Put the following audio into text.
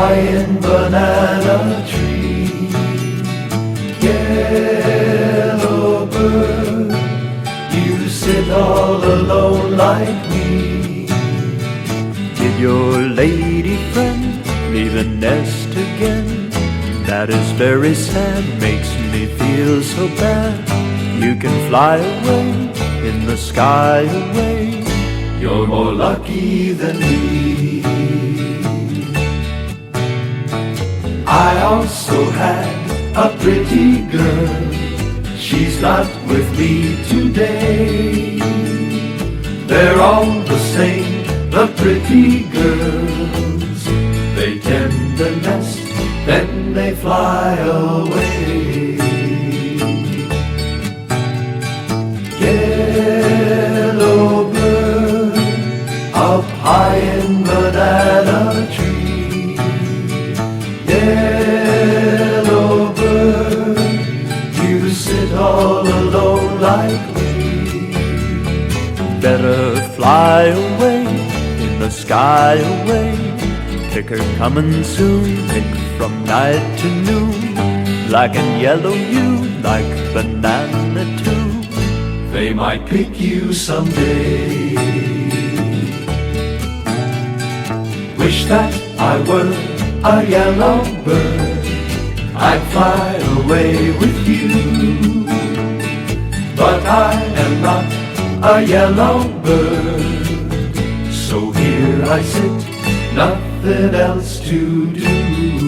high-end banana tree. Yellow bird, you sit all alone like me. Did your lady friend leave a nest again? That is very sad, makes me feel so bad. You can fly away in the sky away. You're more lucky than me. I also had a pretty girl. She's not with me today. They're all the same, the pretty girls. They tend a nest, then they fly away. Yellow bird, up high in banana tree. Yellow bird, you sit all alone like me. Better fly away in the sky away. Pick her coming soon, pick from night to noon. Black and yellow you, like banana too. They might pick you someday. Wish that I were a yellow bird, I'd fly away with you. But I am not a yellow bird, so here I sit, nothing else to do.